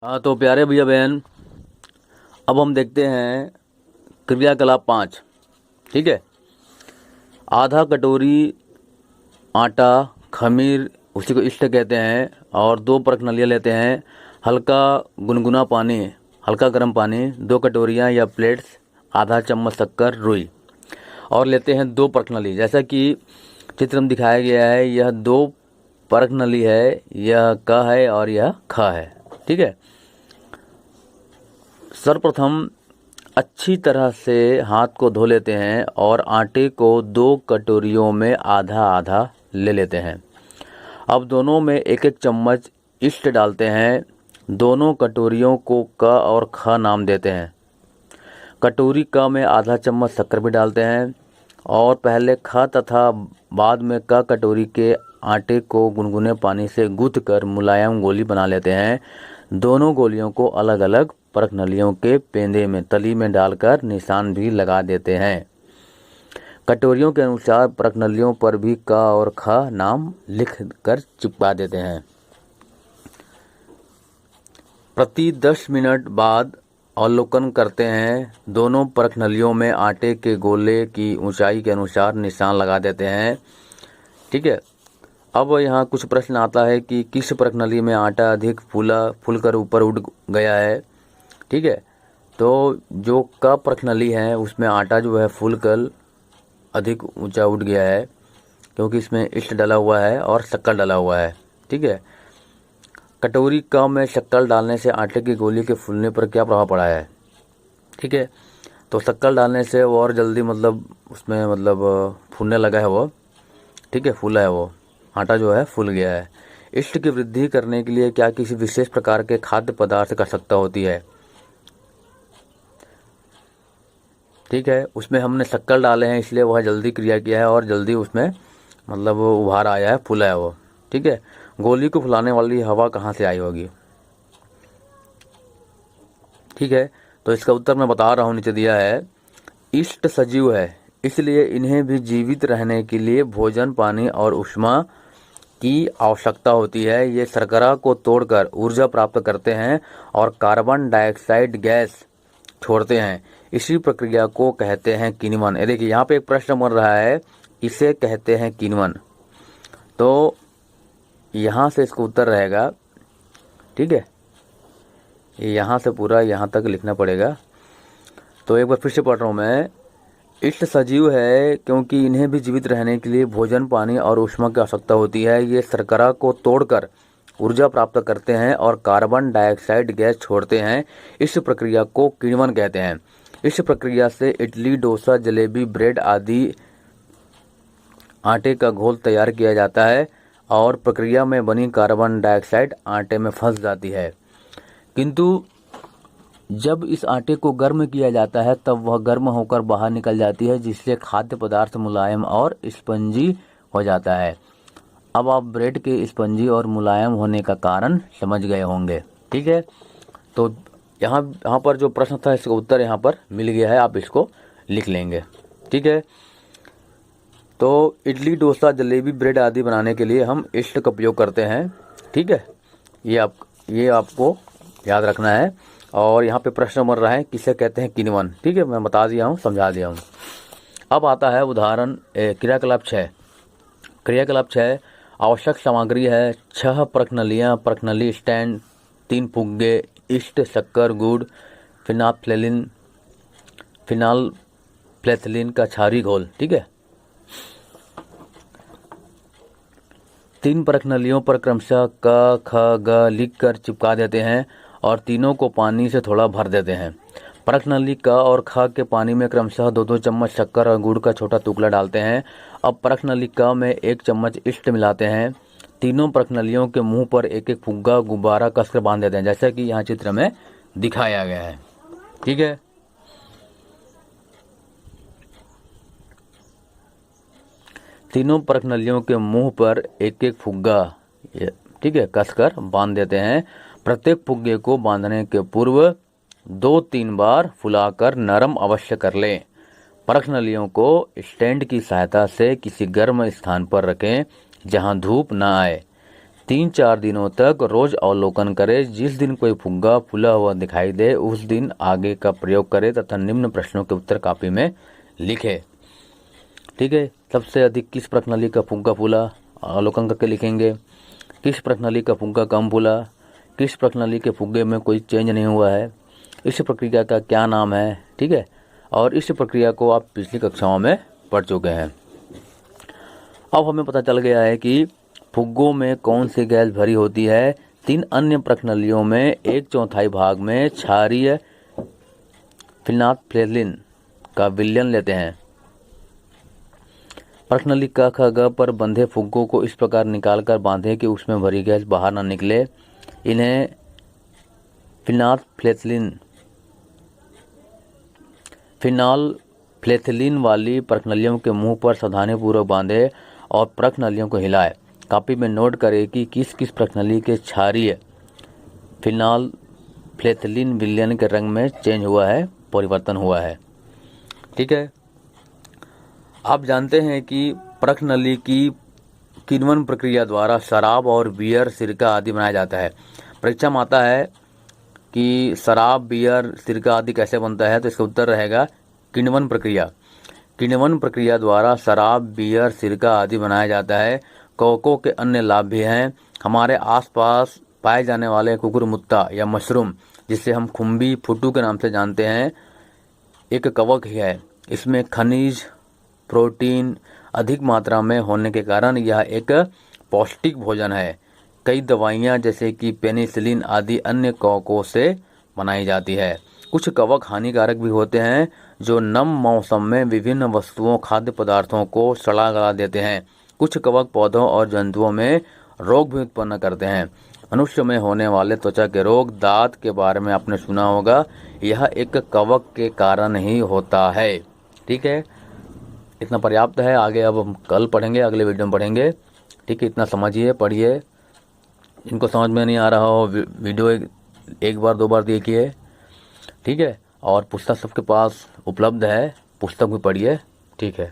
हाँ तो प्यारे भैया बहन, अब हम देखते हैं क्रियाकलाप 5। ठीक है। आधा कटोरी आटा, खमीर उसी को इष्ट कहते हैं, और 2 परख नलियाँ लेते हैं। हल्का गुनगुना पानी, हल्का गर्म पानी, 2 कटोरियाँ या प्लेट्स, आधा चम्मच शक्कर, रुई, और लेते हैं 2 परख नली। जैसा कि चित्र में दिखाया गया है, यह 2 परख नली है, यह क है और यह ख है। ठीक है। सर्वप्रथम अच्छी तरह से हाथ को धो लेते हैं और आटे को 2 कटोरियों में आधा आधा ले लेते हैं। अब दोनों में एक एक चम्मच इष्ट डालते हैं। दोनों कटोरियों को क और ख नाम देते हैं। कटोरी क में आधा चम्मच शक्कर भी डालते हैं और पहले ख तथा बाद में क कटोरी के आटे को गुनगुने पानी से गूंथ कर मुलायम गोली बना लेते हैं। दोनों गोलियों को अलग अलग परख नलियों के पेंदे में तली में डालकर निशान भी लगा देते हैं। कटोरियों के अनुसार परख नलियों पर भी क और ख नाम लिख कर चिपका देते हैं। प्रति 10 मिनट बाद अवलोकन करते हैं। दोनों परख नलियों में आटे के गोले की ऊंचाई के अनुसार निशान लगा देते हैं। ठीक है। अब यहाँ कुछ प्रश्न आता है कि किस परख नली में आटा अधिक फूलकर ऊपर उठ गया है। ठीक है। तो जो क परख नली है उसमें आटा जो है फूलकर अधिक ऊंचा उठ गया है, क्योंकि इसमें इष्ट डाला हुआ है और शक्कर डाला हुआ है। ठीक है। कटोरी क में शक्कर डालने से आटे की गोली के फूलने पर क्या प्रभाव पड़ा है। ठीक है। तो शक्कर डालने से वो और जल्दी उसमें फूलने लगा है वो। ठीक है, फूला है वो, आटा जो है फूल गया है। इष्ट की वृद्धि करने के लिए क्या किसी विशेष प्रकार के खाद्य पदार्थ की आवश्यकता होती है। ठीक है। उसमें हमने शक्कर डाले हैं इसलिए वह जल्दी क्रिया किया है और जल्दी उसमें उभार आया है, फूला है वो। ठीक है। गोली को फुलाने वाली हवा कहाँ से आई होगी। ठीक है। तो इसका उत्तर मैं बता रहा हूँ, नीचे दिया है। इष्ट सजीव है, इसलिए इन्हें भी जीवित रहने के लिए भोजन, पानी और ऊष्मा की आवश्यकता होती है। ये शर्करा को तोड़कर ऊर्जा प्राप्त करते हैं और कार्बन डाइऑक्साइड गैस छोड़ते हैं। इसी प्रक्रिया को कहते हैं किण्वन। ये देखिए यहाँ पे एक प्रश्न बन रहा है, इसे कहते हैं किण्वन। तो यहाँ से इसका उत्तर रहेगा। ठीक है। यहाँ से पूरा यहाँ तक लिखना पड़ेगा। तो एक बार फिर से पढ़ रहा हूँ मैं। इष्ट सजीव है क्योंकि इन्हें भी जीवित रहने के लिए भोजन, पानी और ऊष्मा की आवश्यकता होती है। ये शर्करा को तोड़कर ऊर्जा प्राप्त करते हैं और कार्बन डाइऑक्साइड गैस छोड़ते हैं। इस प्रक्रिया को किण्वन कहते हैं। इस प्रक्रिया से इडली, डोसा, जलेबी, ब्रेड आदि आटे का घोल तैयार किया जाता है और प्रक्रिया में बनी कार्बन डाइऑक्साइड आटे में फंस जाती है। किंतु जब इस आटे को गर्म किया जाता है तब वह गर्म होकर बाहर निकल जाती है, जिससे खाद्य पदार्थ मुलायम और स्पंजी हो जाता है। अब आप ब्रेड के स्पंजी और मुलायम होने का कारण समझ गए होंगे। ठीक है। तो यहाँ पर जो प्रश्न था इसका उत्तर यहाँ पर मिल गया है, आप इसको लिख लेंगे। ठीक है। तो इडली, डोसा, जलेबी, ब्रेड आदि बनाने के लिए हम इष्ट का उपयोग करते हैं। ठीक है। ये आपको याद रखना है। और यहाँ पे प्रश्न बन रहा है किसे कहते हैं किण्वन। ठीक है, मैं बता दिया हूँ, समझा दिया हूँ। अब आता है उदाहरण क्रियाकलाप 6। क्रियाकलाप 6 आवश्यक सामग्री है 6 परख नलियाँ, परख नली स्टैंड, 3 फुग्गे, इष्ट, शक्कर, गुड़, फिनाल्फ्थेलिन का क्षारीय घोल। ठीक है। 3 परख नलियों पर क्रमशः क, ख, ग लिख कर चिपका देते हैं और तीनों को पानी से थोड़ा भर देते हैं। परख नली क और ख के पानी में क्रमशः 2-2 चम्मच शक्कर और गुड़ का छोटा टुकड़ा डालते हैं। अब परख नली क में 1 चम्मच इष्ट मिलाते हैं। तीनों परख नलियों के मुंह पर एक एक फुग्गा गुब्बारा कसकर बांध देते हैं, जैसा कि यहाँ चित्र में दिखाया गया है। ठीक है। तीनों परख नलियों के मुंह पर एक एक फुग्गा, ठीक है, कसकर बांध देते हैं। प्रत्येक फुग्गे को बांधने के पूर्व 2-3 बार फुलाकर नरम अवश्य कर लें। परख नलियों को स्टैंड की सहायता से किसी गर्म स्थान पर रखें जहां धूप न आए। 3-4 दिनों तक रोज अवलोकन करें। जिस दिन कोई फुग्गा फूला हुआ दिखाई दे उस दिन आगे का प्रयोग करें तथा निम्न प्रश्नों के उत्तर कॉपी में लिखें। ठीक है, सबसे अधिक किस प्रश्नावली का फुग्गा फूला, अवलोकन करके लिखेंगे। किस प्रश्नावली का फुग्गा कम फूला, किस प्रश्नावली के फुग्गे में कोई चेंज नहीं हुआ है, इस प्रक्रिया का क्या नाम है। ठीक है, और इस प्रक्रिया को आप पिछली कक्षाओं में पढ़ चुके हैं। अब हमें पता चल गया है कि फुग्गों में कौन सी गैस भरी होती है। 3 अन्य प्रश्नावलियों में 1/4 भाग में क्षारीय फिनाल्फ्थैलीन का विलयन लेते हैं। प्रश्नावली क, ख, ग पर बंधे फुग्गों को इस प्रकार निकालकर बांधें कि उसमें भरी गैस बाहर न निकले। इन्हें फिनाल्फ्थैलीन वाली प्रश्नावलियों के मुंह पर सावधानीपूर्वक बांधे और प्रश्नावलियों को हिलाए। कॉपी में नोट करें कि किस किस प्रश्नावली के क्षारीय फिनाल्फ्थैलीन विलयन के रंग में चेंज हुआ है, परिवर्तन हुआ है। ठीक है, आप जानते हैं कि प्रश्नावली की किण्वन प्रक्रिया द्वारा शराब और बियर, सिरका आदि बनाया जाता है। परीक्षा में आता है कि शराब, बियर, सिरका आदि कैसे बनता है, तो इसका उत्तर रहेगा किण्वन प्रक्रिया। किण्वन प्रक्रिया द्वारा शराब, बियर, सिरका आदि बनाया जाता है। कोको के अन्य लाभ भी हैं। हमारे आसपास पाए जाने वाले कुकुरमुत्ता या मशरूम, जिसे हम खुम्बी, फुट्टू के नाम से जानते हैं, एक कवक ही है। इसमें खनिज, प्रोटीन अधिक मात्रा में होने के कारण यह एक पौष्टिक भोजन है। कई दवाइयाँ जैसे कि पेनिसिलिन आदि अन्य कवकों से बनाई जाती है। कुछ कवक हानिकारक भी होते हैं जो नम मौसम में विभिन्न वस्तुओं, खाद्य पदार्थों को सड़ा गला देते हैं। कुछ कवक पौधों और जंतुओं में रोग भी उत्पन्न करते हैं। मनुष्य में होने वाले त्वचा के रोग, दांत के बारे में आपने सुना होगा, यह एक कवक के कारण ही होता है। ठीक है, इतना पर्याप्त है। आगे अब हम कल पढ़ेंगे, अगले वीडियो में पढ़ेंगे। ठीक है, इतना समझिए, पढ़िए। इनको समझ में नहीं आ रहा हो, वीडियो एक बार 2 बार देखिए। ठीक है, और पुस्तक सबके पास उपलब्ध है, पुस्तक भी पढ़िए। ठीक है।